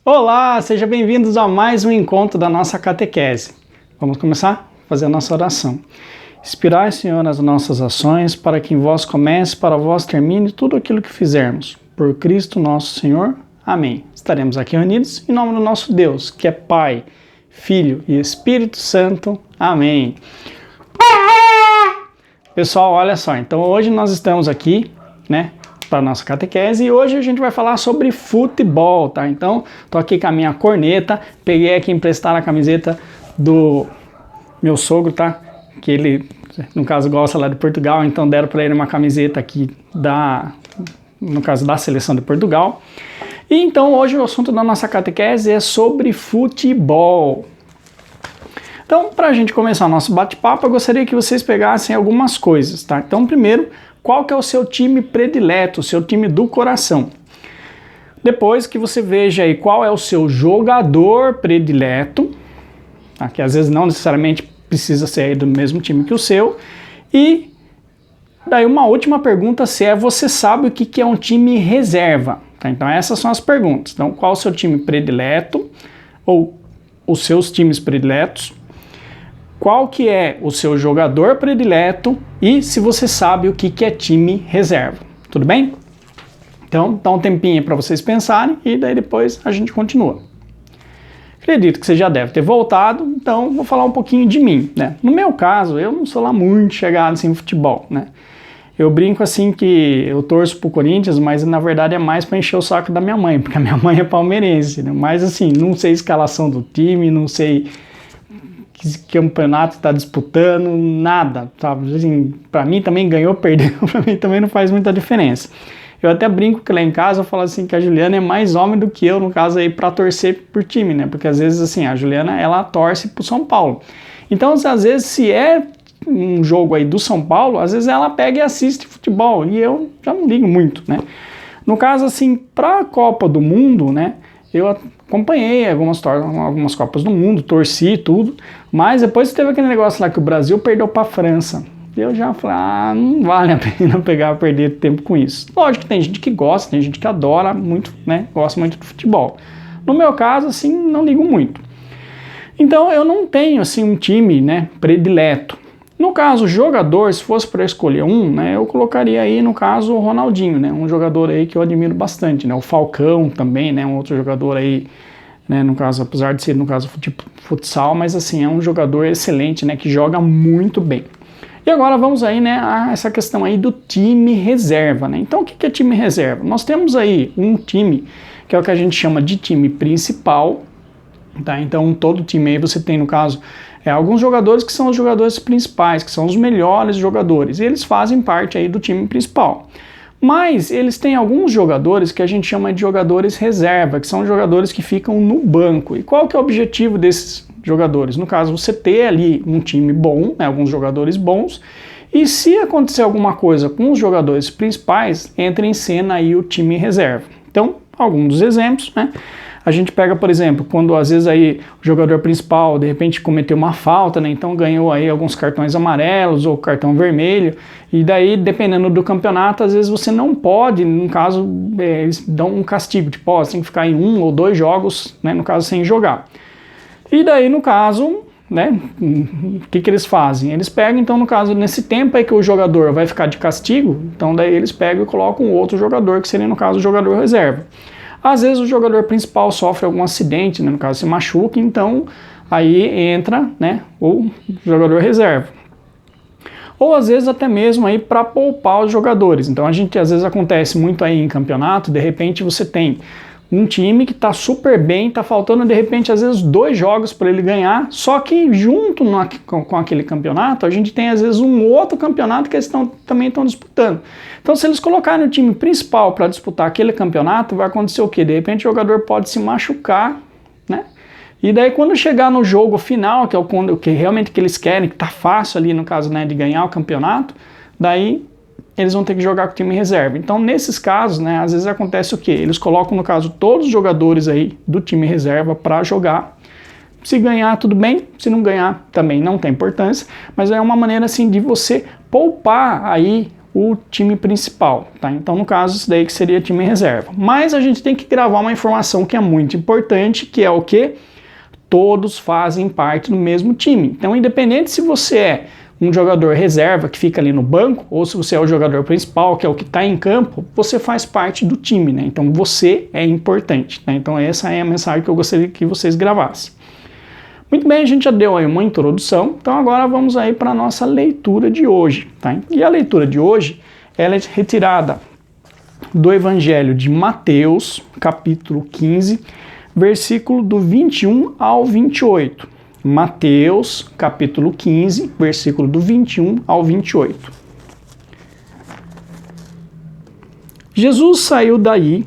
Olá, sejam bem-vindos a mais um encontro da nossa catequese. Vamos começar a fazer a nossa oração. Inspirai, Senhor, as nossas ações, para que em vós comece, para vós termine tudo aquilo que fizermos. Por Cristo nosso Senhor. Amém. Estaremos aqui reunidos em nome do nosso Deus, que é Pai, Filho e Espírito Santo. Amém. Pessoal, olha só, então hoje nós estamos aqui, para a nossa catequese, e hoje a gente vai falar sobre futebol, tá? Então, tô aqui com a minha corneta, peguei aqui emprestar a camiseta do meu sogro, tá? Que ele, no caso, gosta lá de Portugal, então deram para ele uma camiseta aqui no caso da seleção de Portugal. E então hoje o assunto da nossa catequese é sobre futebol. Então, para a gente começar o nosso bate-papo, eu gostaria que vocês pegassem algumas coisas, tá? Então, primeiro, qual que é o seu time predileto, o seu time do coração? Depois que você veja aí qual é o seu jogador predileto, tá? Que às vezes não necessariamente precisa ser aí do mesmo time que o seu. E daí uma última pergunta, se você sabe o que é um time reserva. Tá? Então essas são as perguntas. Então qual o seu time predileto ou os seus times prediletos? Qual que é o seu jogador predileto e se você sabe o que é time reserva. Tudo bem? Então dá um tempinho para vocês pensarem e daí depois a gente continua. Acredito que você já deve ter voltado, então vou falar um pouquinho de mim, né? No meu caso, eu não sou lá muito chegado assim em futebol, né? Eu brinco assim que eu torço pro Corinthians, mas na verdade é mais para encher o saco da minha mãe, porque a minha mãe é palmeirense, né? Mas assim, não sei a escalação do time, não sei que campeonato está disputando, nada, sabe? Assim, para mim também ganhou, perdeu, para mim também não faz muita diferença. Eu até brinco que lá em casa eu falo assim que a Juliana é mais homem do que eu, no caso aí, para torcer por time, né? Porque às vezes assim, a Juliana, ela torce pro São Paulo. Então, às vezes, se é um jogo aí do São Paulo, às vezes ela pega e assiste futebol, e eu já não ligo muito, né? No caso, assim, para a Copa do Mundo, né? Eu acompanhei algumas Copas do Mundo, torci tudo, mas depois teve aquele negócio lá que o Brasil perdeu para a França. Eu já falei, não vale a pena perder tempo com isso. Lógico que tem gente que gosta, tem gente que adora muito, né? Gosta muito do futebol. No meu caso, assim, não ligo muito. Então, eu não tenho, assim, um time, né, predileto. No caso, jogador, se fosse para escolher um, né, eu colocaria aí, no caso, o Ronaldinho, né, um jogador aí que eu admiro bastante, né, o Falcão também, né, um outro jogador aí, né, no caso, apesar de ser, no caso, tipo futsal, mas assim, é um jogador excelente, né, que joga muito bem. E agora vamos aí, né, a essa questão aí do time reserva, né, então o que é time reserva? Nós temos aí um time, que é o que a gente chama de time principal, tá, então todo time aí você tem, no caso, alguns jogadores que são os jogadores principais, que são os melhores jogadores, e eles fazem parte aí do time principal. Mas eles têm alguns jogadores que a gente chama de jogadores reserva, que são jogadores que ficam no banco. E qual que é o objetivo desses jogadores? No caso, você ter ali um time bom, né, alguns jogadores bons, e se acontecer alguma coisa com os jogadores principais, entra em cena aí o time reserva. Então, alguns dos exemplos, né? A gente pega, por exemplo, quando às vezes aí o jogador principal de repente cometeu uma falta, né? Então ganhou aí alguns cartões amarelos ou cartão vermelho, e daí dependendo do campeonato, às vezes você não pode, no caso, eles dão um castigo, tipo, você tem que ficar em 1 ou 2 jogos, né? No caso, sem jogar. E daí, no caso, né? O que eles fazem? Eles pegam, então, no caso, nesse tempo aí que o jogador vai ficar de castigo, então daí eles pegam e colocam outro jogador, que seria, no caso, o jogador reserva. Às vezes o jogador principal sofre algum acidente, né, no caso se machuca, então aí entra, né, o jogador reserva. Ou às vezes até mesmo aí para poupar os jogadores. Então às vezes acontece muito aí em campeonato, de repente você tem um time que está super bem, está faltando de repente às vezes 2 jogos para ele ganhar, só que junto com aquele campeonato a gente tem às vezes um outro campeonato que eles também estão disputando. Então se eles colocarem o time principal para disputar aquele campeonato, vai acontecer o quê? De repente o jogador pode se machucar, né? E daí quando chegar no jogo final, que é o que realmente que eles querem, que está fácil ali no caso, né, de ganhar o campeonato, daí eles vão ter que jogar com o time reserva. Então, nesses casos, né, às vezes acontece o quê? Eles colocam, no caso, todos os jogadores aí do time reserva para jogar. Se ganhar, tudo bem. Se não ganhar, também não tem importância. Mas é uma maneira, assim, de você poupar aí o time principal, tá? Então, no caso, isso daí que seria time reserva. Mas a gente tem que gravar uma informação que é muito importante, que é o quê? Todos fazem parte do mesmo time. Então, independente se você é um jogador reserva que fica ali no banco, ou se você é o jogador principal, que é o que está em campo, você faz parte do time, né? Então, você é importante, né? Então, essa é a mensagem que eu gostaria que vocês gravassem. Muito bem, a gente já deu aí uma introdução, então agora vamos aí para a nossa leitura de hoje, tá? E a leitura de hoje, ela é retirada do Evangelho de Mateus, capítulo 15, versículo do 21 ao 28. Mateus, capítulo 15, versículo do 21 ao 28. Jesus saiu daí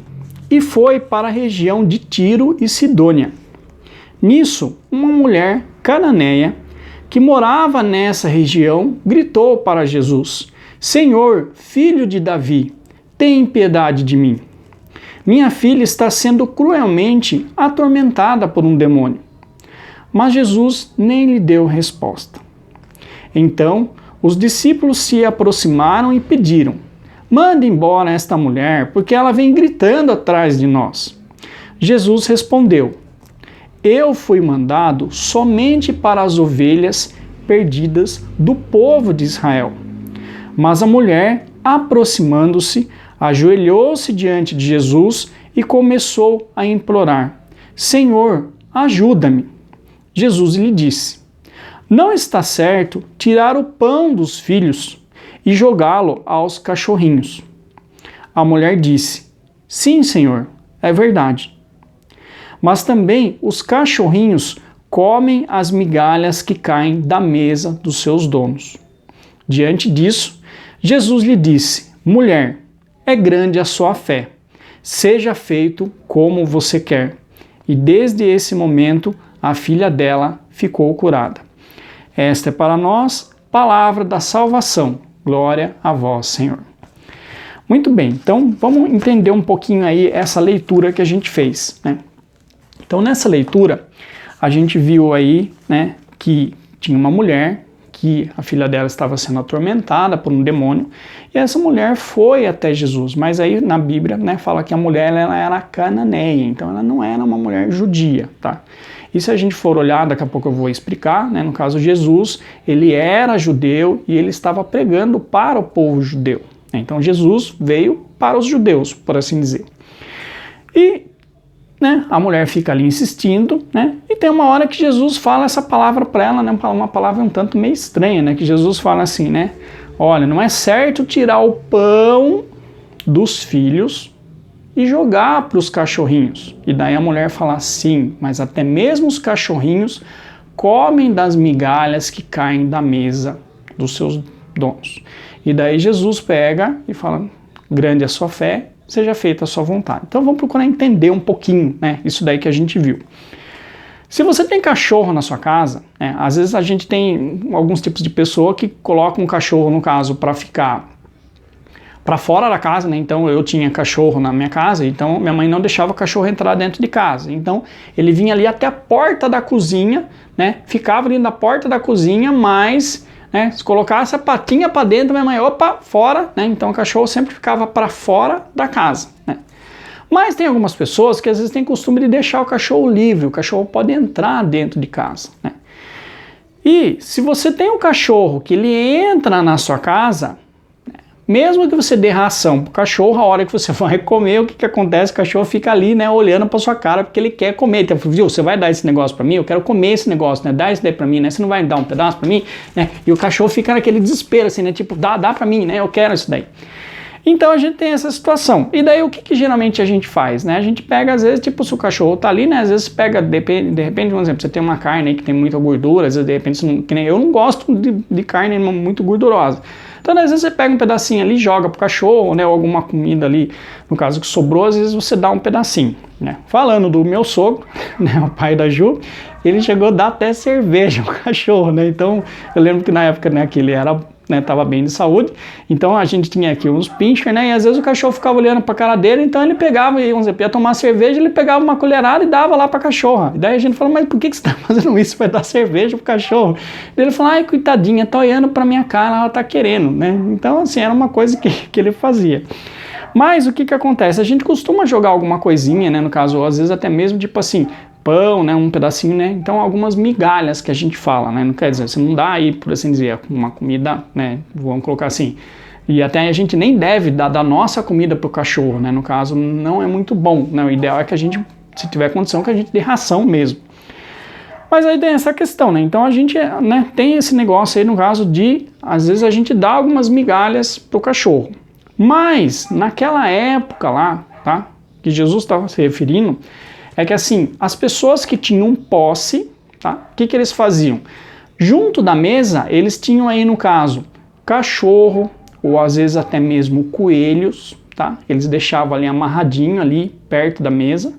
e foi para a região de Tiro e Sidônia. Nisso, uma mulher cananeia que morava nessa região gritou para Jesus: Senhor, filho de Davi, tem piedade de mim. Minha filha está sendo cruelmente atormentada por um demônio. Mas Jesus nem lhe deu resposta. Então, os discípulos se aproximaram e pediram: mande embora esta mulher, porque ela vem gritando atrás de nós. Jesus respondeu: eu fui mandado somente para as ovelhas perdidas do povo de Israel. Mas a mulher, aproximando-se, ajoelhou-se diante de Jesus e começou a implorar: Senhor, ajuda-me. Jesus lhe disse: não está certo tirar o pão dos filhos e jogá-lo aos cachorrinhos. A mulher disse: sim, Senhor, é verdade. Mas também os cachorrinhos comem as migalhas que caem da mesa dos seus donos. Diante disso, Jesus lhe disse: mulher, é grande a sua fé. Seja feito como você quer. E desde esse momento, a filha dela ficou curada. Esta é para nós palavra da salvação. Glória a vós, Senhor. Muito bem, então vamos entender um pouquinho aí essa leitura que a gente fez, né? Então, nessa leitura, a gente viu aí, né, que tinha uma mulher, que a filha dela estava sendo atormentada por um demônio, e essa mulher foi até Jesus, mas aí na Bíblia, né, fala que a mulher ela era cananeia, então ela não era uma mulher judia, tá? E se a gente for olhar, daqui a pouco eu vou explicar, né, no caso Jesus, ele era judeu e ele estava pregando para o povo judeu. Então Jesus veio para os judeus, por assim dizer. E né, a mulher fica ali insistindo, né, e tem uma hora que Jesus fala essa palavra para ela, né, uma palavra um tanto meio estranha, né, que Jesus fala assim, né, olha, não é certo tirar o pão dos filhos e jogar para os cachorrinhos. E daí a mulher fala, sim, mas até mesmo os cachorrinhos comem das migalhas que caem da mesa dos seus donos. E daí Jesus pega e fala, grande é a sua fé, seja feita a sua vontade. Então vamos procurar entender um pouquinho, né, isso daí que a gente viu. Se você tem cachorro na sua casa, né, às vezes a gente tem alguns tipos de pessoa que colocam um cachorro, no caso, para ficar para fora da casa, né? Então eu tinha cachorro na minha casa, então minha mãe não deixava o cachorro entrar dentro de casa. Então ele vinha ali até a porta da cozinha, né? Ficava ali na porta da cozinha, mas né, se colocasse a patinha para dentro, minha mãe, opa, fora, né? Então o cachorro sempre ficava para fora da casa, né? Mas tem algumas pessoas que às vezes têm costume de deixar o cachorro livre, o cachorro pode entrar dentro de casa, né? E se você tem um cachorro que ele entra na sua casa, mesmo que você dê ração pro cachorro, a hora que você vai comer, o que acontece? O cachorro fica ali, né, olhando pra sua cara, porque ele quer comer. Então, viu, você vai dar esse negócio pra mim? Eu quero comer esse negócio, né? Dá isso daí pra mim, né? Você não vai dar um pedaço pra mim? Né? E o cachorro fica naquele desespero, assim, né? Tipo, dá pra mim, né? Eu quero isso daí. Então, a gente tem essa situação. E daí, o que geralmente a gente faz, né? A gente pega, às vezes, tipo, se o cachorro tá ali, né? Às vezes pega, de repente, por exemplo, você tem uma carne aí que tem muita gordura, às vezes, de repente, que nem eu não gosto de carne muito gordurosa. Então, às vezes você pega um pedacinho ali, joga pro cachorro, né, ou alguma comida ali, no caso que sobrou, às vezes você dá um pedacinho, né. Falando do meu sogro, né, o pai da Ju, ele chegou a dar até cerveja pro cachorro, né, então eu lembro que na época, né, que ele era né, tava bem de saúde. Então a gente tinha aqui uns pincher, né, e às vezes o cachorro ficava olhando pra cara dele, então ele pegava, ia tomar cerveja, ele pegava uma colherada e dava lá pra cachorra. E daí a gente falou, mas por que você tá fazendo isso? Vai dar cerveja pro cachorro? E ele falou, ai, coitadinha, tá olhando pra minha cara, ela tá querendo, né. Então assim, era uma coisa que ele fazia. Mas o que acontece? A gente costuma jogar alguma coisinha, né, no caso, às vezes até mesmo tipo assim, pão, né, um pedacinho, né, então algumas migalhas que a gente fala, né, não quer dizer, você não dá aí, por assim dizer, uma comida, né, vamos colocar assim, e até a gente nem deve dar da nossa comida pro cachorro, né, no caso não é muito bom, né, o ideal é que a gente, se tiver condição, que a gente dê ração mesmo. Mas aí tem essa questão, né, então a gente, né, tem esse negócio aí no caso de, às vezes a gente dá algumas migalhas pro cachorro, mas naquela época lá, tá, que Jesus estava se referindo, é que assim, as pessoas que tinham posse, tá? O que eles faziam? Junto da mesa, eles tinham aí no caso, cachorro, ou às vezes até mesmo coelhos, tá? Eles deixavam ali amarradinho ali perto da mesa.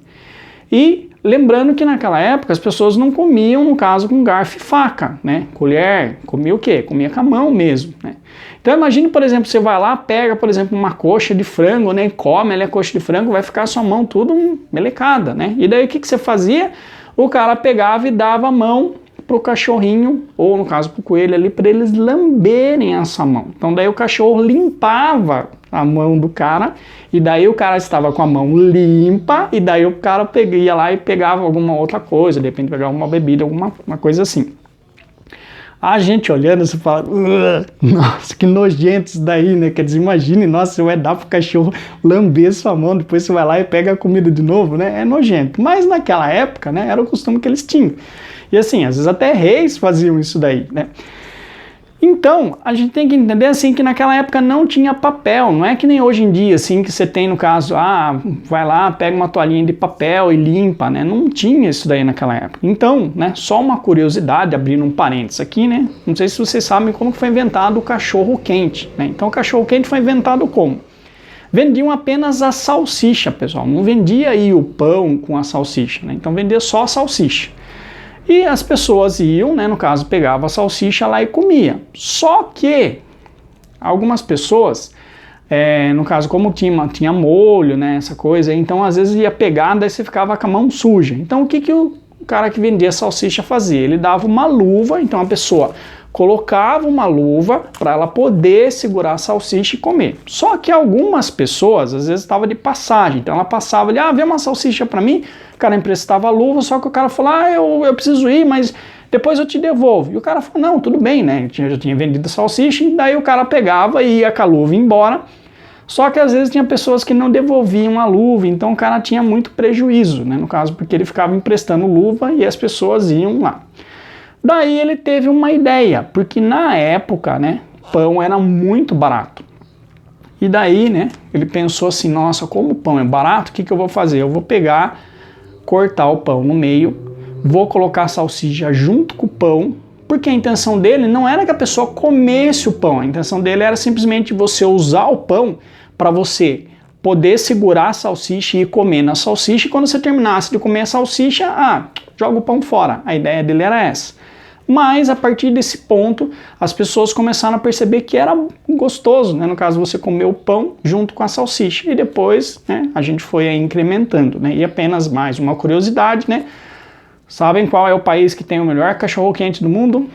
E lembrando que naquela época as pessoas não comiam, no caso, com garfo e faca, né? Colher, comia o quê? Comia com a mão mesmo, né? Então imagine, por exemplo, você vai lá, pega, por exemplo, uma coxa de frango, né, e come ali a coxa de frango, vai ficar a sua mão tudo melecada, né? E daí o que você fazia? O cara pegava e dava a mão pro cachorrinho, ou no caso pro coelho ali, para eles lamberem essa mão. Então daí o cachorro limpava a mão do cara, e daí o cara estava com a mão limpa, e daí o cara ia lá e pegava alguma outra coisa, de repente pegava uma bebida, alguma coisa assim. A gente olhando, você fala, nossa, que nojento isso daí, né? Quer dizer, imagine, nossa, você vai dar pro cachorro lamber sua mão, depois você vai lá e pega a comida de novo, né? É nojento. Mas naquela época, né, era o costume que eles tinham. E assim, às vezes até reis faziam isso daí, né? Então, a gente tem que entender assim que naquela época não tinha papel, não é que nem hoje em dia assim que você tem no caso, vai lá, pega uma toalhinha de papel e limpa, né? Não tinha isso daí naquela época. Então, né, só uma curiosidade, abrindo um parênteses aqui, né? Não sei se vocês sabem como foi inventado o cachorro quente, né? Então o cachorro quente foi inventado como? Vendiam apenas a salsicha, pessoal, não vendia aí o pão com a salsicha, né? Então vendia só a salsicha. E as pessoas iam, né, no caso, pegavam a salsicha lá e comia. Só que algumas pessoas, no caso, como tinha molho, né, essa coisa, então às vezes ia pegar, daí você ficava com a mão suja. Então o que o cara que vendia salsicha fazia? Ele dava uma luva, então a pessoa colocava uma luva para ela poder segurar a salsicha e comer. Só que algumas pessoas, às vezes, estavam de passagem, então ela passava ali, vê uma salsicha para mim, o cara emprestava a luva, só que o cara falou, eu preciso ir, mas depois eu te devolvo. E o cara falou, não, tudo bem, né, eu já tinha vendido a salsicha, e daí o cara pegava e ia com a luva embora, só que às vezes tinha pessoas que não devolviam a luva, então o cara tinha muito prejuízo, né, no caso, porque ele ficava emprestando luva e as pessoas iam lá. Daí ele teve uma ideia, porque na época, né, pão era muito barato. E daí, né, ele pensou assim, nossa, como o pão é barato, o que eu vou fazer? Eu vou pegar, cortar o pão no meio, vou colocar a salsicha junto com o pão, porque a intenção dele não era que a pessoa comesse o pão, a intenção dele era simplesmente você usar o pão para você poder segurar a salsicha e ir comendo a salsicha, e quando você terminasse de comer a salsicha, joga o pão fora. A ideia dele era essa. Mas a partir desse ponto, as pessoas começaram a perceber que era gostoso, né? No caso, você comer o pão junto com a salsicha. E depois, né, a gente foi aí incrementando, né? E apenas mais uma curiosidade, né? Sabem qual é o país que tem o melhor cachorro-quente do mundo?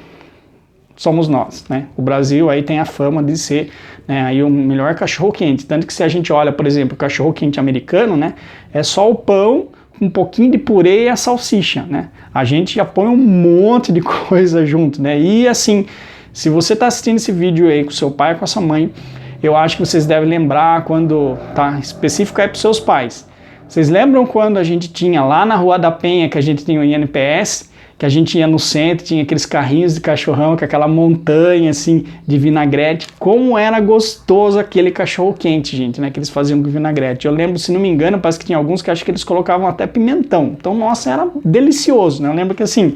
Somos nós, né? O Brasil aí tem a fama de ser, né, aí o melhor cachorro-quente. Tanto que se a gente olha, por exemplo, o cachorro-quente americano, né? É só o pão, um pouquinho de purê e a salsicha, né? A gente já põe um monte de coisa junto, né? E assim, se você está assistindo esse vídeo aí com seu pai ou com a sua mãe, eu acho que vocês devem lembrar quando, tá? Específico é para os seus pais. Vocês lembram quando a gente tinha lá na Rua da Penha, que a gente tinha o INPS, que a gente ia no centro, tinha aqueles carrinhos de cachorrão com aquela montanha assim de vinagrete, como era gostoso aquele cachorro quente, gente, né, que eles faziam com vinagrete. Eu lembro, se não me engano, parece que tinha alguns que acho que eles colocavam até pimentão. Então, nossa, era delicioso, né? Eu lembro que assim,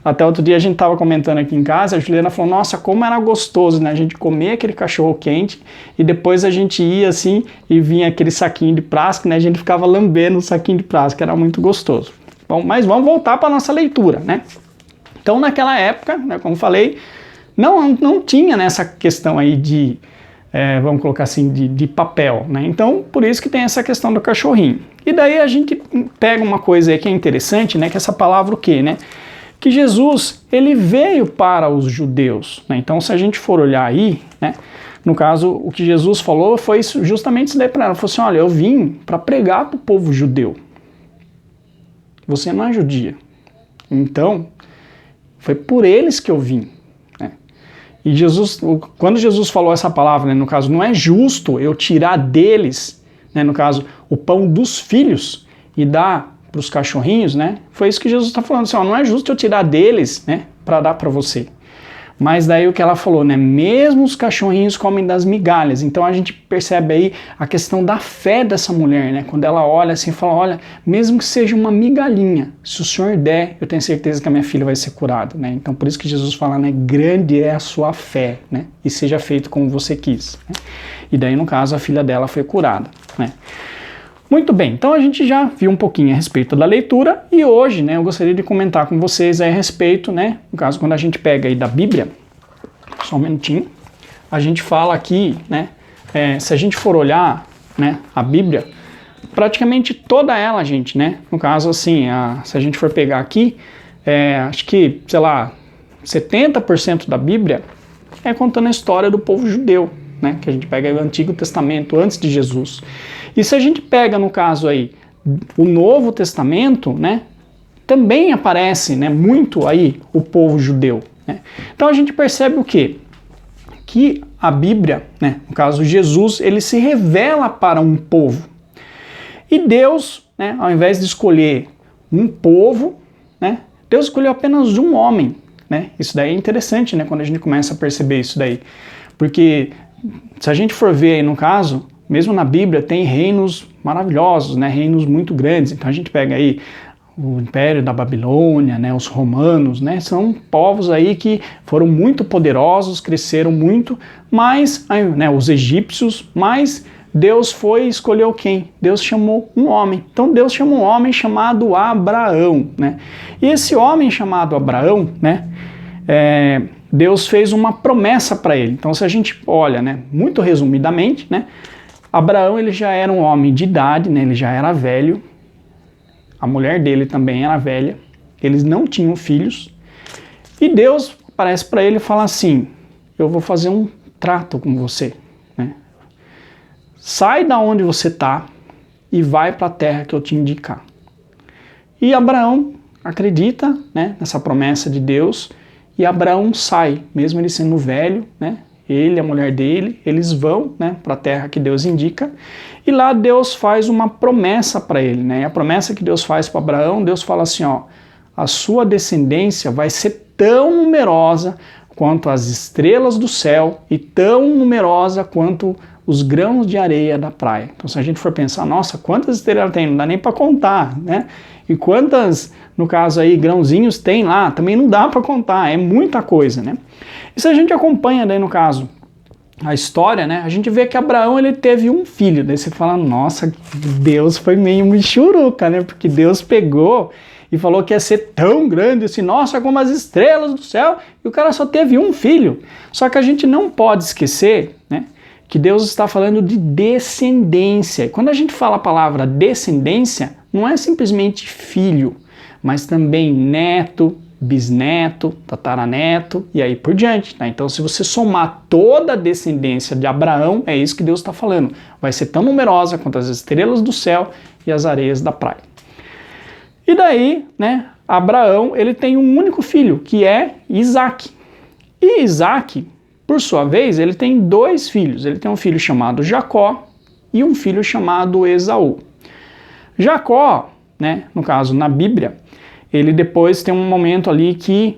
até outro dia a gente tava comentando aqui em casa, a Juliana falou, nossa, como era gostoso, né, a gente comer aquele cachorro quente e depois a gente ia assim e vinha aquele saquinho de plástico, né, a gente ficava lambendo o saquinho de plástico, era muito gostoso. Bom, mas vamos voltar para a nossa leitura, né? Então, naquela época, né, como falei, não tinha nessa questão aí de, vamos colocar assim, de papel, né? Então, por isso que tem essa questão do cachorrinho. E daí a gente pega uma coisa aí que é interessante, né? Que essa palavra o quê, né? Que Jesus, ele veio para os judeus, né? Então, se a gente for olhar aí, né? No caso, o que Jesus falou foi justamente isso daí para ela. Ele falou assim, olha, eu vim para pregar para o povo judeu. Você não é judia. Então, foi por eles que eu vim. Né? E Jesus, quando Jesus falou essa palavra, né, no caso, não é justo eu tirar deles, né, no caso, o pão dos filhos e dar para os cachorrinhos, né? Foi isso que Jesus está falando, assim, ó, não é justo eu tirar deles, né, para dar para você. Mas daí o que ela falou, né? Mesmo os cachorrinhos comem das migalhas. Então a gente percebe aí a questão da fé dessa mulher, né? Quando ela olha assim e fala, olha, mesmo que seja uma migalhinha, se o Senhor der, eu tenho certeza que a minha filha vai ser curada, né? Então por isso que Jesus fala, né? Grande é a sua fé, né? E seja feito como você quis. Né? E daí, no caso, a filha dela foi curada, né? Muito bem, então a gente já viu um pouquinho a respeito da leitura e hoje, né, eu gostaria de comentar com vocês aí a respeito, né, no caso, quando a gente pega aí da Bíblia, só um minutinho, a gente fala aqui, né, se a gente for olhar, né, a Bíblia, praticamente toda ela, gente, né, no caso, assim, se a gente for pegar aqui, acho que, sei lá, 70% da Bíblia é contando a história do povo judeu, né, que a gente pega aí o Antigo Testamento antes de Jesus. E se a gente pega, no caso aí, o Novo Testamento, né, também aparece, né, muito aí o povo judeu. Né? Então a gente percebe o quê? Que a Bíblia, né, no caso Jesus, ele se revela para um povo. E Deus, né, ao invés de escolher um povo, né, Deus escolheu apenas um homem. Né? Isso daí é interessante, né, quando a gente começa a perceber isso daí. Porque se a gente for ver aí no caso, mesmo na Bíblia tem reinos maravilhosos, né, reinos muito grandes. Então a gente pega aí o Império da Babilônia, né, os romanos, né, são povos aí que foram muito poderosos, cresceram muito, mas, né, os egípcios, mas Deus foi e escolheu quem? Deus chamou um homem. Então Deus chamou um homem chamado Abraão, né? E esse homem chamado Abraão, né, Deus fez uma promessa para ele. Então se a gente olha, né, muito resumidamente, né, Abraão ele já era um homem de idade, né, ele já era velho, a mulher dele também era velha, eles não tinham filhos, e Deus aparece para ele e fala assim, eu vou fazer um trato com você, né? Sai da onde você está e vai para a terra que eu te indicar. E Abraão acredita, né, nessa promessa de Deus, e Abraão sai, mesmo ele sendo velho, né? Ele, a mulher dele, eles vão, né, para a terra que Deus indica, e lá Deus faz uma promessa para ele, né? E a promessa que Deus faz para Abraão, Deus fala assim, ó, a sua descendência vai ser tão numerosa quanto as estrelas do céu e tão numerosa quanto os grãos de areia da praia. Então se a gente for pensar, nossa, quantas estrelas tem? Não dá nem para contar, né? E quantas, no caso aí, grãozinhos tem lá? Também não dá para contar, é muita coisa, né? E se a gente acompanha daí, no caso, a história, né? A gente vê que Abraão, ele teve um filho. Daí você fala, nossa, Deus foi meio michuruca, né? Porque Deus pegou e falou que ia ser tão grande assim, nossa, como as estrelas do céu, e o cara só teve um filho. Só que a gente não pode esquecer, né, que Deus está falando de descendência. E quando a gente fala a palavra descendência, não é simplesmente filho, mas também neto, bisneto, tataraneto e aí por diante. Tá? Então, se você somar toda a descendência de Abraão, é isso que Deus está falando. Vai ser tão numerosa quanto as estrelas do céu e as areias da praia. E daí, né, Abraão, ele tem um único filho, que é Isaac. E Isaac, por sua vez, ele tem dois filhos. Ele tem um filho chamado Jacó e um filho chamado Esaú. Jacó, né, no caso, na Bíblia, ele depois tem um momento ali que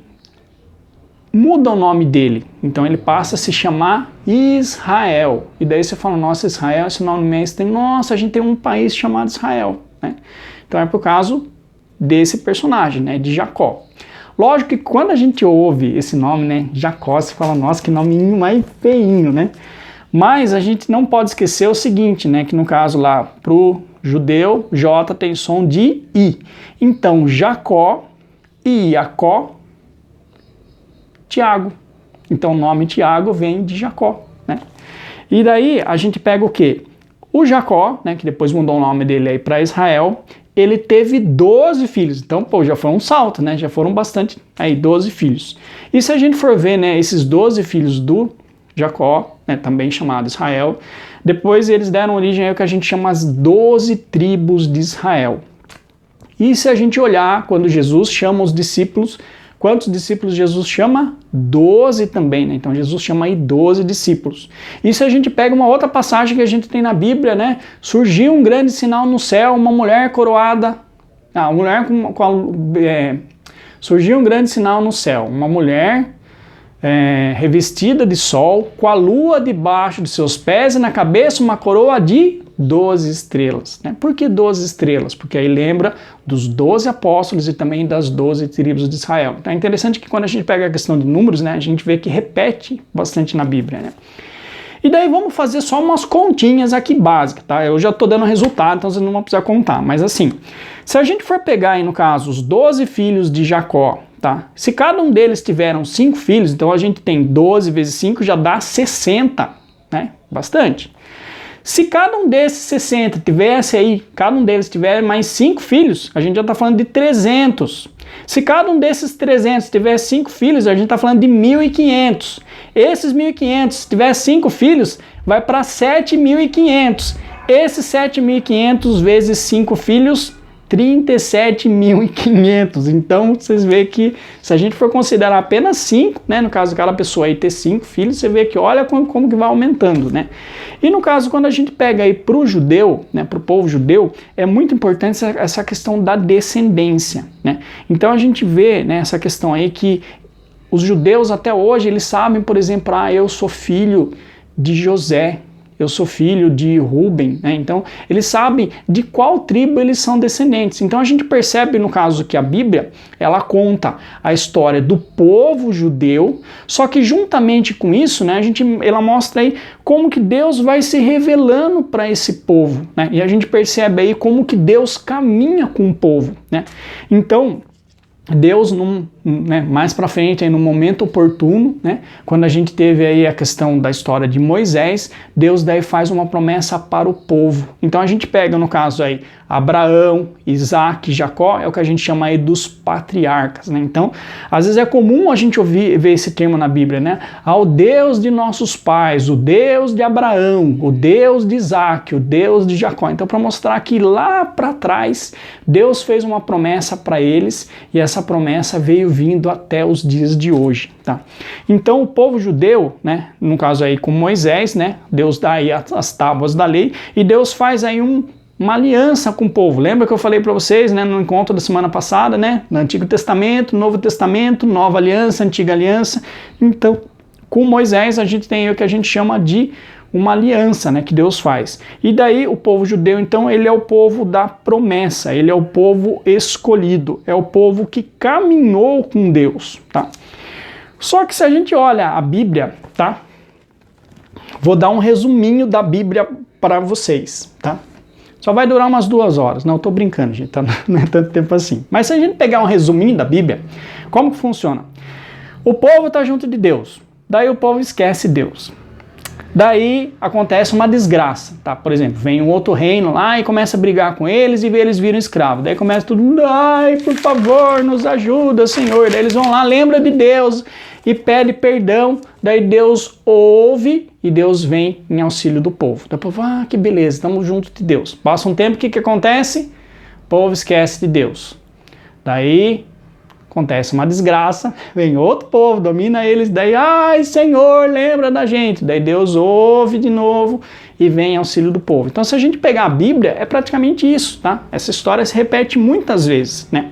muda o nome dele. Então ele passa a se chamar Israel. E daí você fala, nossa, Israel, esse nome é estranho. Nossa, a gente tem um país chamado Israel. Né? Então é por causa desse personagem, né, de Jacó. Lógico que quando a gente ouve esse nome, né, Jacó, você fala, nossa, que nominho mais feinho, né? Mas a gente não pode esquecer o seguinte, né, que no caso lá, pro judeu, J tem som de I. Então, Jacó e Jacó, Tiago. Então o nome Tiago vem de Jacó, né? E daí a gente pega o quê? O Jacó, né, que depois mudou o nome dele aí para Israel, ele teve 12 filhos. Então, pô, já foi um salto, né? Já foram bastante, aí 12 filhos. E se a gente for ver, né, esses 12 filhos do Jacó, né, também chamado Israel, depois eles deram origem ao que a gente chama as 12 tribos de Israel. E se a gente olhar, quando Jesus chama os discípulos, quantos discípulos Jesus chama? 12 também, né? Então Jesus chama aí 12 discípulos. E se a gente pega uma outra passagem que a gente tem na Bíblia, né? Surgiu um grande sinal no céu, uma mulher coroada. Surgiu um grande sinal no céu, uma mulher revestida de sol, com a lua debaixo de seus pés e na cabeça uma coroa de 12 estrelas. Né? Por que 12 estrelas? Porque aí lembra dos 12 apóstolos e também das 12 tribos de Israel. Então é interessante que quando a gente pega a questão de números, né, a gente vê que repete bastante na Bíblia. Né? E daí vamos fazer só umas continhas aqui básicas, tá? Eu já estou dando resultado, então vocês não vão precisar contar. Mas assim, se a gente for pegar aí no caso os 12 filhos de Jacó, tá? Se cada um deles tiveram 5 filhos, então a gente tem 12 vezes 5 já dá 60, né? Bastante. Se cada um desses 60 tivesse aí, cada um deles tiver mais 5 filhos, a gente já está falando de 300. Se cada um desses 300 tivesse 5 filhos, a gente está falando de 1.500. Esses 1.500, se tiver 5 filhos, vai para 7.500. Esses 7.500 vezes 5 filhos, 37.500. Então, vocês veem que se a gente for considerar apenas 5, né, no caso daquela pessoa aí ter 5 filhos, você vê que olha como que vai aumentando, né? E no caso, quando a gente pega aí para o judeu, né, para o povo judeu, é muito importante essa questão da descendência, né? Então, a gente vê, né, essa questão aí que os judeus até hoje, eles sabem, por exemplo, eu sou filho de José, eu sou filho de Ruben, né? Então eles sabem de qual tribo eles são descendentes. Então a gente percebe no caso que a Bíblia, ela conta a história do povo judeu, só que juntamente com isso, né, ela mostra aí como que Deus vai se revelando para esse povo, né? E a gente percebe aí como que Deus caminha com o povo, né? Então Deus, mais para frente, aí, no momento oportuno, né, quando a gente teve aí a questão da história de Moisés, Deus daí faz uma promessa para o povo. Então a gente pega, no caso aí, Abraão, Isaac, Jacó, é o que a gente chama aí dos patriarcas, né? Então, às vezes é comum a gente ver esse termo na Bíblia, né? Ao Deus de nossos pais, o Deus de Abraão, o Deus de Isaac, o Deus de Jacó. Então, para mostrar que lá para trás, Deus fez uma promessa para eles e essa promessa veio vindo até os dias de hoje, tá? Então, o povo judeu, né, no caso aí com Moisés, né, Deus dá aí as tábuas da lei e Deus faz aí uma aliança com o povo. Lembra que eu falei para vocês, né, no encontro da semana passada, né, no Antigo Testamento, Novo Testamento, Nova Aliança, Antiga Aliança. Então, com Moisés a gente tem o que a gente chama de uma aliança, né, que Deus faz. E daí o povo judeu, então, ele é o povo da promessa, ele é o povo escolhido, é o povo que caminhou com Deus, tá? Só que se a gente olha a Bíblia, tá? Vou dar um resuminho da Bíblia para vocês, tá? Só vai durar umas 2 horas. Não, eu tô brincando, gente, tá? Não é tanto tempo assim. Mas se a gente pegar um resuminho da Bíblia, como que funciona? O povo tá junto de Deus, daí o povo esquece Deus. Daí acontece uma desgraça, tá? Por exemplo, vem um outro reino lá e começa a brigar com eles e eles viram escravos. Daí começa tudo, ai, por favor, nos ajuda, Senhor. Daí eles vão lá, lembra de Deus e pede perdão. Daí Deus ouve e Deus vem em auxílio do povo. Daí o povo, que beleza, estamos juntos de Deus. Passa um tempo, o que acontece? O povo esquece de Deus. Daí acontece uma desgraça, vem outro povo, domina eles, daí, ai Senhor, lembra da gente. Daí Deus ouve de novo e vem em auxílio do povo. Então se a gente pegar a Bíblia, é praticamente isso, tá? Essa história se repete muitas vezes, né?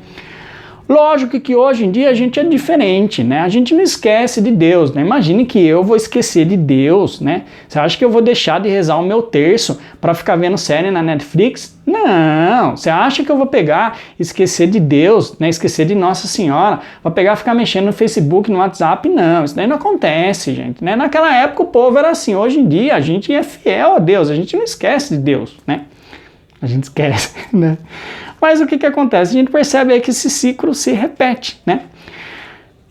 Lógico que hoje em dia a gente é diferente, né? A gente não esquece de Deus, né? Imagine que eu vou esquecer de Deus, né? Você acha que eu vou deixar de rezar o meu terço para ficar vendo série na Netflix? Não! Você acha que eu vou pegar, esquecer de Deus, né? Esquecer de Nossa Senhora, vou pegar e ficar mexendo no Facebook, no WhatsApp? Não, isso daí não acontece, gente, né? Naquela época o povo era assim, hoje em dia a gente é fiel a Deus, a gente não esquece de Deus, né? A gente esquece, né? Mas o que acontece? A gente percebe aí que esse ciclo se repete, né?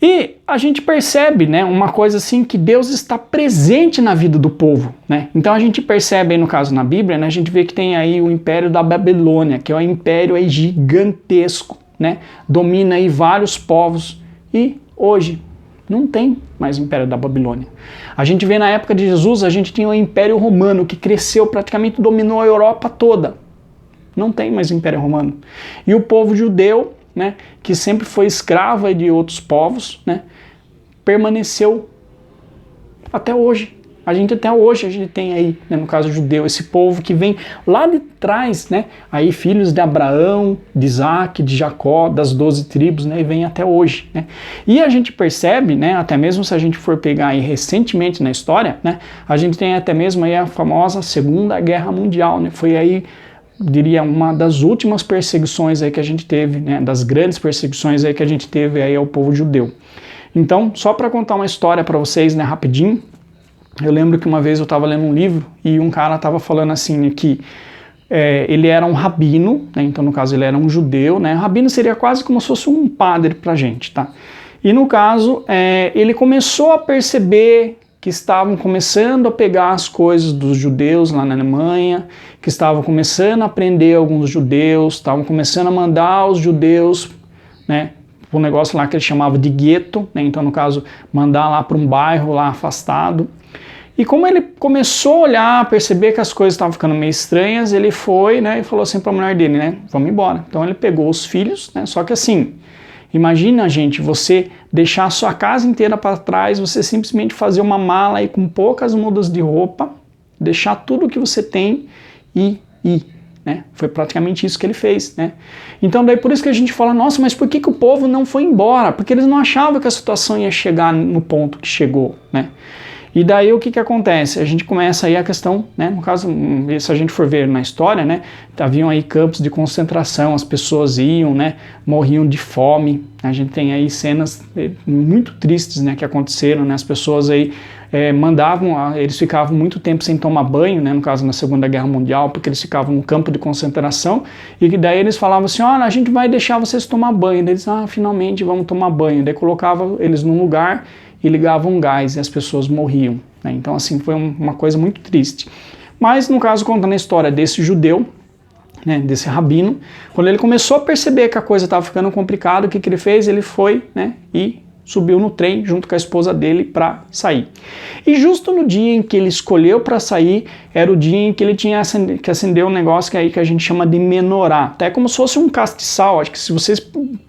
E a gente percebe, né, uma coisa assim, que Deus está presente na vida do povo, né? Então a gente percebe aí, no caso na Bíblia, né, a gente vê que tem aí o Império da Babilônia, que é um império aí gigantesco, né? Domina aí vários povos e hoje não tem mais o Império da Babilônia. A gente vê na época de Jesus, a gente tinha o Império Romano, que cresceu, praticamente dominou a Europa toda. Não tem mais o Império Romano. E o povo judeu, né, que sempre foi escravo de outros povos, né, permaneceu até hoje. Até hoje a gente tem aí, né, no caso judeu, esse povo que vem lá de trás, né, aí filhos de Abraão, de Isaac, de Jacó, das 12 tribos, né, e vem até hoje, né. E a gente percebe, né, até mesmo se a gente for pegar aí recentemente na história, né, a gente tem até mesmo aí a famosa Segunda Guerra Mundial, né, foi aí, diria, uma das últimas perseguições aí que a gente teve, né, das grandes perseguições aí que a gente teve aí ao povo judeu. Então, só para contar uma história para vocês, né, rapidinho, eu lembro que uma vez eu estava lendo um livro e um cara estava falando assim que ele era um rabino, né, então no caso ele era um judeu, né, rabino seria quase como se fosse um padre pra gente, tá? E no caso, ele começou a perceber que estavam começando a pegar as coisas dos judeus lá na Alemanha, que estavam começando a aprender alguns judeus, estavam começando a mandar os judeus, né, para um negócio lá que ele chamava de gueto, né, então no caso, mandar lá para um bairro lá afastado. E como ele começou a olhar, perceber que as coisas estavam ficando meio estranhas, ele foi, né, e falou assim para a mulher dele, né, vamos embora. Então ele pegou os filhos, né, só que assim, imagina, gente, você deixar a sua casa inteira para trás, você simplesmente fazer uma mala aí com poucas mudas de roupa, deixar tudo que você tem e ir, né? Foi praticamente isso que ele fez, né? Então daí por isso que a gente fala, nossa, mas por que o povo não foi embora? Porque eles não achavam que a situação ia chegar no ponto que chegou, né? E daí o que acontece? A gente começa aí a questão, né, no caso, se a gente for ver na história, né, haviam aí campos de concentração, as pessoas iam, né, morriam de fome, a gente tem aí cenas muito tristes, né, que aconteceram, né, as pessoas aí eles ficavam muito tempo sem tomar banho, né, no caso na Segunda Guerra Mundial, porque eles ficavam no campo de concentração, e daí eles falavam assim, olha, a gente vai deixar vocês tomar banho, daí eles, finalmente vamos tomar banho, daí colocavam eles num lugar e ligavam um gás e as pessoas morriam, né? Então assim, foi uma coisa muito triste. Mas no caso, contando a história desse judeu, né, desse rabino, quando ele começou a perceber que a coisa estava ficando complicada, o que ele fez? Ele foi, né, e subiu no trem junto com a esposa dele para sair. E justo no dia em que ele escolheu para sair, era o dia em que ele tinha que acender um negócio que a gente chama de menorá. Até como se fosse um castiçal. Acho que se vocês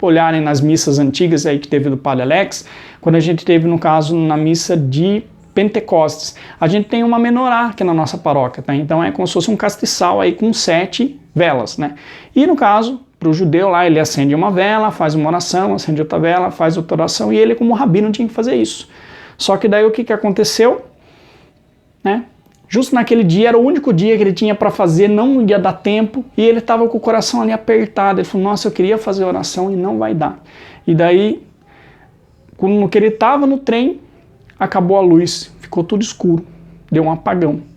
olharem nas missas antigas aí que teve do Padre Alex, quando a gente teve, no caso, na missa de Pentecostes, a gente tem uma menorá aqui na nossa paróquia, tá? Então é como se fosse um castiçal aí com 7 velas, né? E no caso, para o judeu lá, ele acende uma vela, faz uma oração, acende outra vela, faz outra oração, e ele como rabino tinha que fazer isso. Só que daí o que aconteceu? Né? Justo naquele dia, era o único dia que ele tinha para fazer, não ia dar tempo, e ele estava com o coração ali apertado, ele falou, nossa, eu queria fazer oração e não vai dar. E daí, quando ele estava no trem, acabou a luz, ficou tudo escuro, deu um apagão.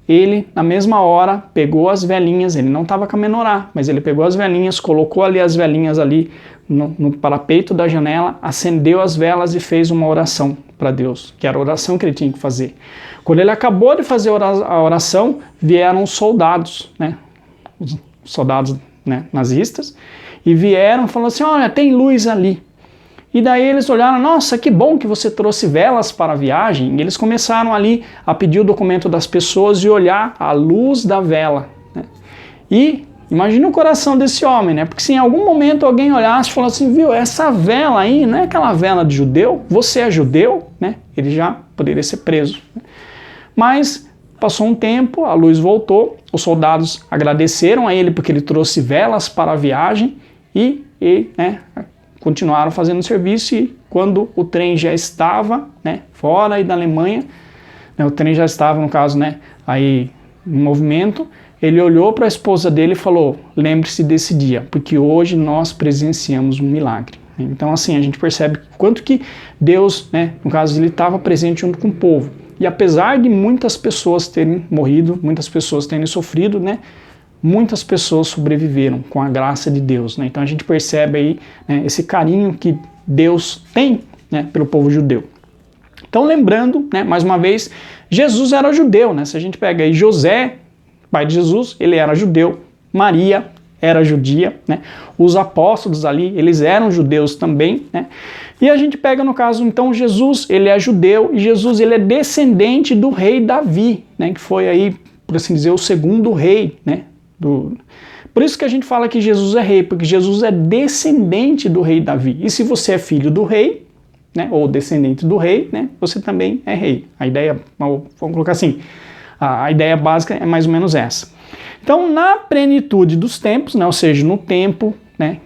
Ele, na mesma hora, pegou as velinhas, ele não estava com a menorá, mas ele pegou as velinhas, colocou ali as velinhas ali no parapeito da janela, acendeu as velas e fez uma oração para Deus, que era a oração que ele tinha que fazer. Quando ele acabou de fazer a oração, vieram os soldados, né, os soldados, né, nazistas, e vieram falando assim, olha, tem luz ali. E daí eles olharam, nossa, que bom que você trouxe velas para a viagem. E eles começaram ali a pedir o documento das pessoas e olhar a luz da vela, né? E imagina o coração desse homem, né? Porque se em algum momento alguém olhasse e falasse assim, viu, essa vela aí não é aquela vela de judeu? Você é judeu? Né? Ele já poderia ser preso. Mas passou um tempo, a luz voltou, os soldados agradeceram a ele porque ele trouxe velas para a viagem e né, continuaram fazendo o serviço, e quando o trem já estava, né, fora aí da Alemanha, né, o trem já estava, no caso, né, aí em movimento, ele olhou para a esposa dele e falou, lembre-se desse dia, porque hoje nós presenciamos um milagre. Então assim, a gente percebe quanto que Deus, né, no caso, ele estava presente junto com o povo. E apesar de muitas pessoas terem morrido, muitas pessoas terem sofrido, né, muitas pessoas sobreviveram com a graça de Deus, né? Então a gente percebe aí, né, esse carinho que Deus tem, né, pelo povo judeu. Então lembrando, né, mais uma vez, Jesus era judeu, né? Se a gente pega aí José, pai de Jesus, ele era judeu, Maria era judia, né? Os apóstolos ali, eles eram judeus também, né? E a gente pega no caso, então, Jesus, ele é judeu e Jesus, ele é descendente do rei Davi, né? Que foi aí, por assim dizer, o segundo rei, né? Por isso que a gente fala que Jesus é rei, porque Jesus é descendente do rei Davi. E se você é filho do rei, né? Ou descendente do rei, né? Você também é rei. A ideia, vamos colocar assim, a ideia básica é mais ou menos essa. Então, na plenitude dos tempos, né, ou seja, no tempo, né,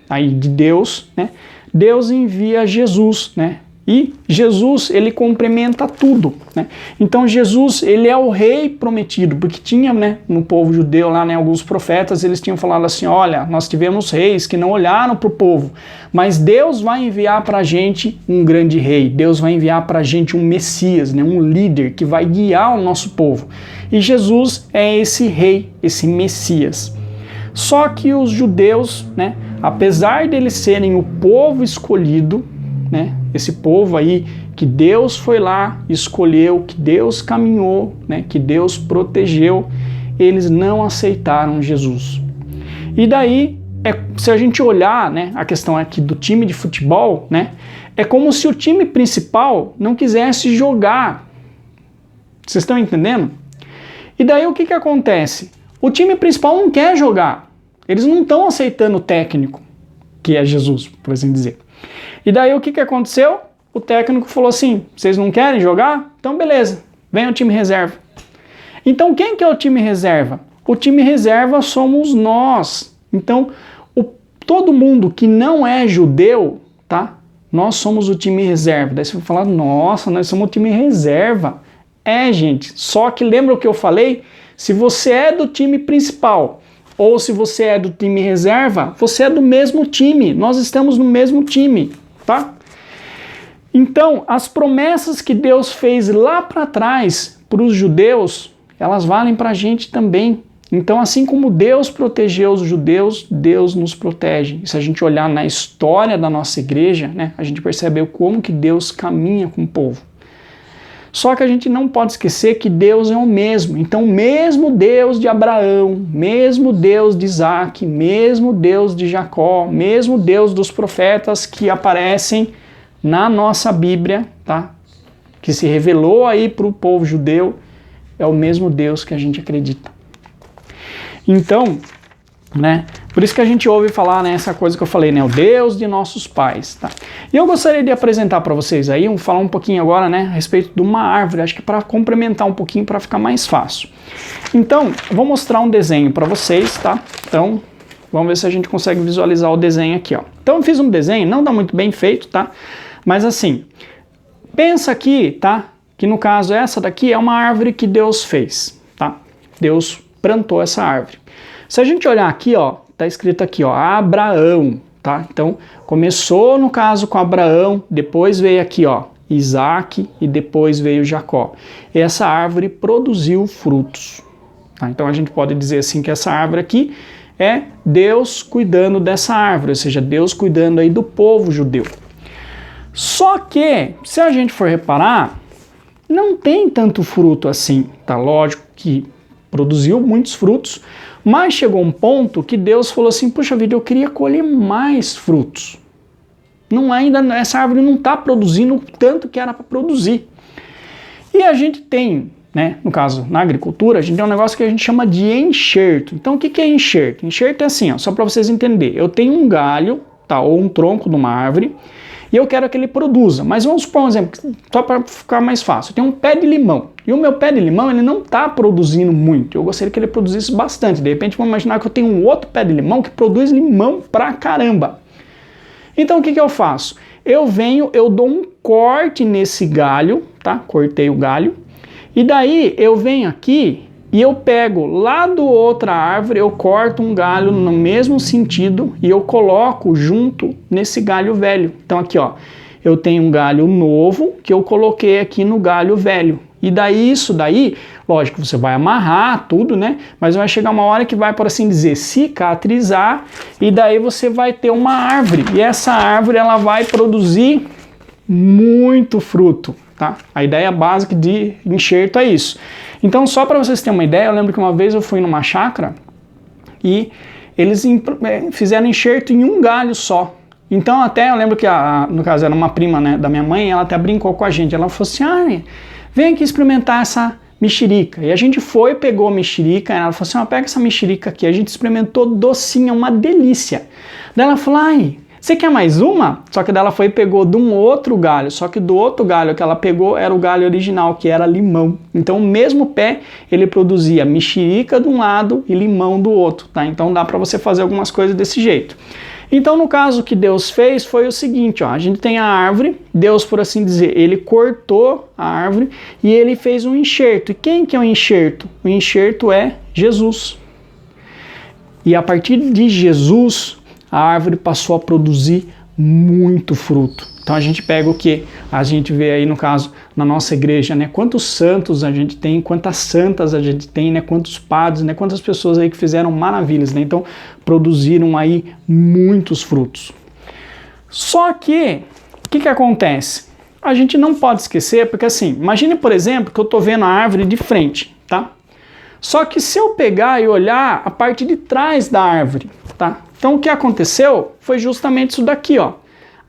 aí de Deus, né, Deus envia Jesus, né, e Jesus, ele complementa tudo, né. Então, Jesus, ele é o rei prometido, porque tinha, né, no povo judeu lá, né, alguns profetas, eles tinham falado assim, olha, nós tivemos reis que não olharam para o povo, mas Deus vai enviar para a gente um grande rei, Deus vai enviar para a gente um Messias, né, um líder que vai guiar o nosso povo. E Jesus é esse rei, esse Messias. Só que os judeus, né, apesar deles serem o povo escolhido, né, esse povo aí que Deus foi lá, escolheu, que Deus caminhou, né, que Deus protegeu, eles não aceitaram Jesus. E daí, se a gente olhar, né, a questão aqui do time de futebol, né, é como se o time principal não quisesse jogar. Vocês estão entendendo? E daí o que acontece? O time principal não quer jogar. Eles não estão aceitando o técnico, que é Jesus, por assim dizer. E daí o que aconteceu? O técnico falou assim, vocês não querem jogar? Então beleza, vem o time reserva. Então quem que é o time reserva? O time reserva somos nós. Então todo mundo que não é judeu, tá? Nós somos o time reserva. Daí você vai falar, nossa, nós somos o time reserva. É, gente, só que lembra o que eu falei? Se você é do time principal ou se você é do time reserva, você é do mesmo time, nós estamos no mesmo time, tá? Então, as promessas que Deus fez lá para trás para os judeus, elas valem para a gente também. Então, assim como Deus protegeu os judeus, Deus nos protege. E se a gente olhar na história da nossa igreja, né, a gente percebe como que Deus caminha com o povo. Só que a gente não pode esquecer que Deus é o mesmo. Então, mesmo Deus de Abraão, mesmo Deus de Isaac, mesmo Deus de Jacó, mesmo Deus dos profetas que aparecem na nossa Bíblia, tá? Que se revelou aí para o povo judeu, é o mesmo Deus que a gente acredita. Então, né? Por isso que a gente ouve falar, né, essa coisa que eu falei, né, o Deus de nossos pais, tá? E eu gostaria de apresentar para vocês aí, falar um pouquinho agora, né, a respeito de uma árvore, acho que para complementar um pouquinho, para ficar mais fácil. Então, eu vou mostrar um desenho para vocês, tá? Então, vamos ver se a gente consegue visualizar o desenho aqui, ó. Então, eu fiz um desenho, não dá muito bem feito, tá? Mas assim, pensa aqui, tá? Que no caso essa daqui é uma árvore que Deus fez, tá? Deus plantou essa árvore. Se a gente olhar aqui, ó, tá escrito aqui, ó, Abraão, tá? Então, começou no caso com Abraão, depois veio aqui, ó, Isaac e depois veio Jacó. E essa árvore produziu frutos, tá? Então, a gente pode dizer assim que essa árvore aqui é Deus cuidando dessa árvore, ou seja, Deus cuidando aí do povo judeu. Só que, se a gente for reparar, não tem tanto fruto assim, tá? Lógico que produziu muitos frutos, mas chegou um ponto que Deus falou assim, puxa vida, eu queria colher mais frutos. Essa árvore não está produzindo o tanto que era para produzir. E a gente tem, né, no caso, na agricultura, a gente tem um negócio que a gente chama de enxerto. Então, o que é enxerto? Enxerto é assim, ó, só para vocês entenderem. Eu tenho um galho, tá, ou um tronco de uma árvore, e eu quero que ele produza. Mas vamos supor um exemplo, só para ficar mais fácil. Eu tenho um pé de limão. E o meu pé de limão, ele não está produzindo muito. Eu gostaria que ele produzisse bastante. De repente, vamos imaginar que eu tenho um outro pé de limão que produz limão pra caramba. Então, o que eu faço? Eu dou um corte nesse galho, tá? Cortei o galho. E daí, eu venho aqui e eu pego lá do outra árvore, eu corto um galho no mesmo sentido e eu coloco junto nesse galho velho. Então aqui, ó, eu tenho um galho novo que eu coloquei aqui no galho velho. E daí, isso daí, lógico, você vai amarrar tudo, né? Mas vai chegar uma hora que vai, por assim dizer, cicatrizar e daí você vai ter uma árvore. E essa árvore, ela vai produzir muito fruto, tá? A ideia básica de enxerto é isso. Então, só para vocês terem uma ideia, eu lembro que uma vez eu fui numa chácara e eles fizeram enxerto em um galho só. Então, até eu lembro que, no caso, era uma prima, né, da minha mãe, ela até brincou com a gente. Ela falou assim, vem aqui experimentar essa mexerica. E a gente foi, pegou a mexerica, ela falou assim, pega essa mexerica aqui. A gente experimentou docinha, uma delícia. Daí ela falou, você quer mais uma? Só que dela foi e pegou de um outro galho, só que do outro galho que ela pegou era o galho original, que era limão. Então o mesmo pé, ele produzia mexerica de um lado e limão do outro, tá? Então dá para você fazer algumas coisas desse jeito. Então no caso o que Deus fez foi o seguinte, a gente tem a árvore, Deus, por assim dizer, ele cortou a árvore e ele fez um enxerto. E quem que é o enxerto? O enxerto é Jesus. E a partir de Jesus, a árvore passou a produzir muito fruto. Então a gente pega o que? A gente vê aí no caso, na nossa igreja, né? Quantos santos a gente tem, quantas santas a gente tem, né? Quantos padres, né? Quantas pessoas aí que fizeram maravilhas, né? Então produziram aí muitos frutos. Só que, o que acontece? A gente não pode esquecer, porque assim, imagine por exemplo que eu estou vendo a árvore de frente, tá? Só que se eu pegar e olhar a parte de trás da árvore, tá? Então o que aconteceu foi justamente isso daqui, ó.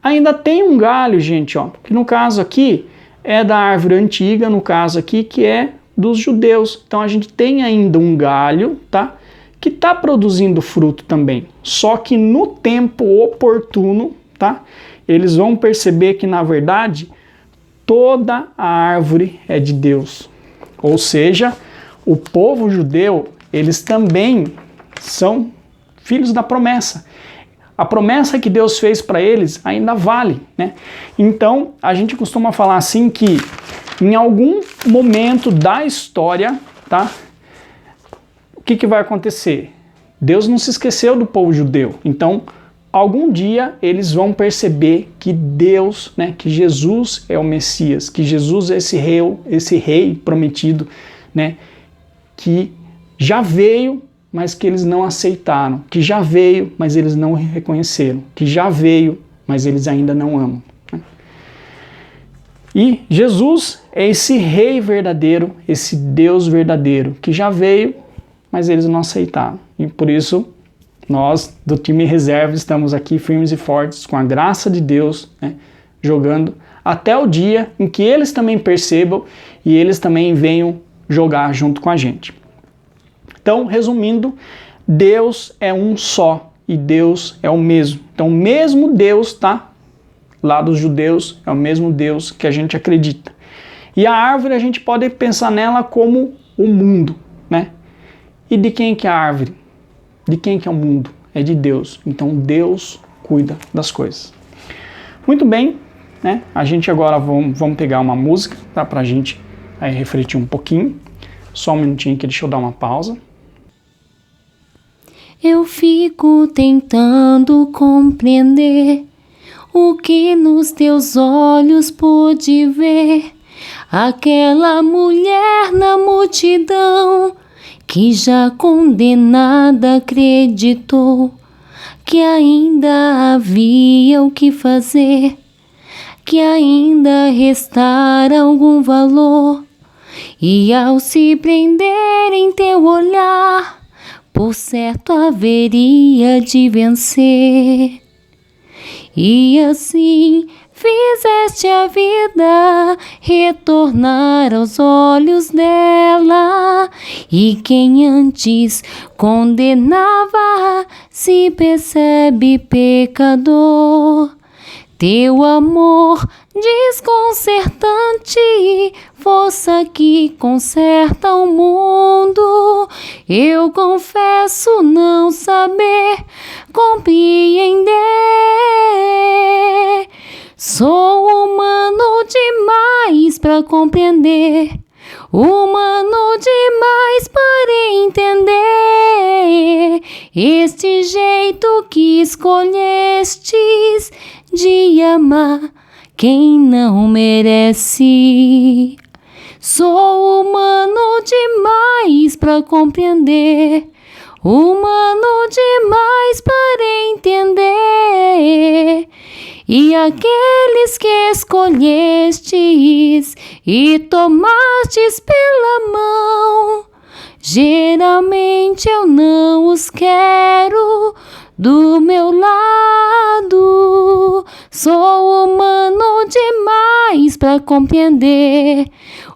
Ainda tem um galho, gente, ó, que no caso aqui é da árvore antiga, no caso aqui, que é dos judeus. Então a gente tem ainda um galho, tá? Que está produzindo fruto também. Só que no tempo oportuno, tá? Eles vão perceber que na verdade toda a árvore é de Deus. Ou seja, o povo judeu, eles também são filhos da promessa. A promessa que Deus fez para eles ainda vale, né? Então, a gente costuma falar assim que em algum momento da história, tá? O que vai acontecer? Deus não se esqueceu do povo judeu. Então, algum dia eles vão perceber que Deus, né, que Jesus é o Messias, que Jesus é esse rei prometido, né, que já veio, mas que eles não aceitaram, que já veio, mas eles não reconheceram, que já veio, mas eles ainda não amam. Né? E Jesus é esse rei verdadeiro, esse Deus verdadeiro, que já veio, mas eles não aceitaram. E por isso, nós do time reserva estamos aqui firmes e fortes, com a graça de Deus, né, jogando até o dia em que eles também percebam e eles também venham jogar junto com a gente. Então, resumindo, Deus é um só e Deus é o mesmo. Então, o mesmo Deus, tá? Lá dos judeus, é o mesmo Deus que a gente acredita. E a árvore, a gente pode pensar nela como o mundo, né? E de quem que é a árvore? De quem que é o mundo? É de Deus. Então, Deus cuida das coisas. Muito bem, né? A gente agora vamos pegar uma música, tá? Pra gente aí refletir um pouquinho. Só um minutinho aqui, deixa eu dar uma pausa. Eu fico tentando compreender o que nos teus olhos pude ver. Aquela mulher na multidão que já condenada acreditou que ainda havia o que fazer, que ainda restara algum valor. E ao se prender em teu olhar, por certo haveria de vencer. E assim fizeste a vida retornar aos olhos dela, e quem antes condenava se percebe pecador. Teu amor desconcertante, força que conserta o mundo. Eu confesso não saber compreender. Sou humano demais para compreender, humano demais para entender este jeito que escolhestes de amar quem não merece. Sou humano demais para compreender, humano demais para entender e aqueles que escolhestes e tomastes pela mão, geralmente eu não os quero do meu lado. Sou humano demais para compreender,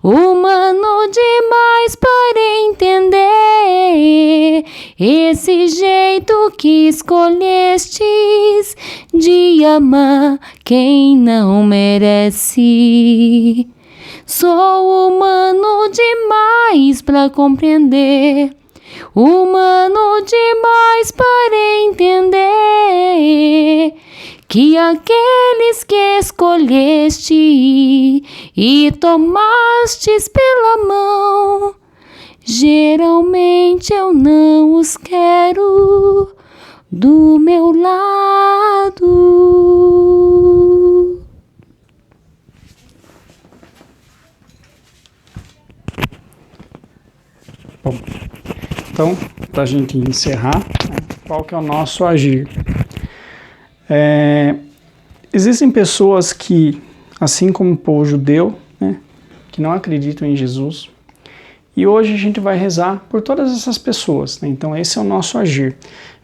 humano demais para entender esse jeito que escolhestes de amar quem não merece. Sou humano demais para compreender, humano demais para entender que aqueles que escolheste e tomastes pela mão, geralmente eu não os quero do meu lado. Bom, então, para a gente encerrar, qual que é o nosso agir? Existem pessoas que, assim como o povo judeu, né, que não acreditam em Jesus, e hoje a gente vai rezar por todas essas pessoas, né? Então esse é o nosso agir.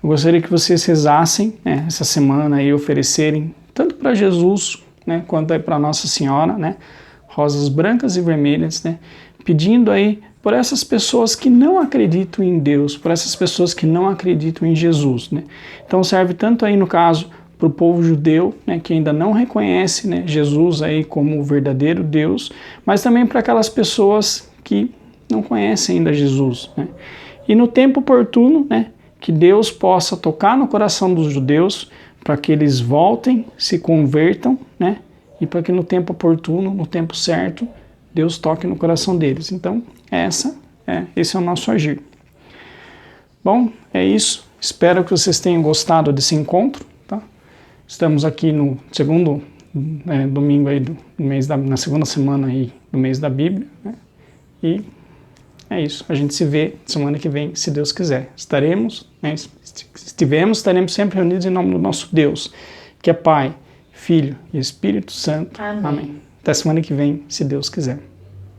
Eu gostaria que vocês rezassem, né, essa semana e oferecerem tanto para Jesus, né, quanto para Nossa Senhora, né, rosas brancas e vermelhas, né, pedindo aí por essas pessoas que não acreditam em Deus, por essas pessoas que não acreditam em Jesus, né. Então serve tanto aí no caso para o povo judeu, né, que ainda não reconhece, né, Jesus aí como o verdadeiro Deus, mas também para aquelas pessoas que não conhecem ainda Jesus, né. E no tempo oportuno, né, que Deus possa tocar no coração dos judeus para que eles voltem, se convertam, né, e para que no tempo oportuno, no tempo certo, Deus toque no coração deles. Então, esse é o nosso agir. Bom, é isso. Espero que vocês tenham gostado desse encontro. Tá? Estamos aqui no segundo domingo aí do mês na segunda semana aí do mês da Bíblia, né? E é isso. A gente se vê semana que vem, se Deus quiser. Estaremos sempre reunidos em nome do nosso Deus, que é Pai, Filho e Espírito Santo. Amém. Até semana que vem, se Deus quiser.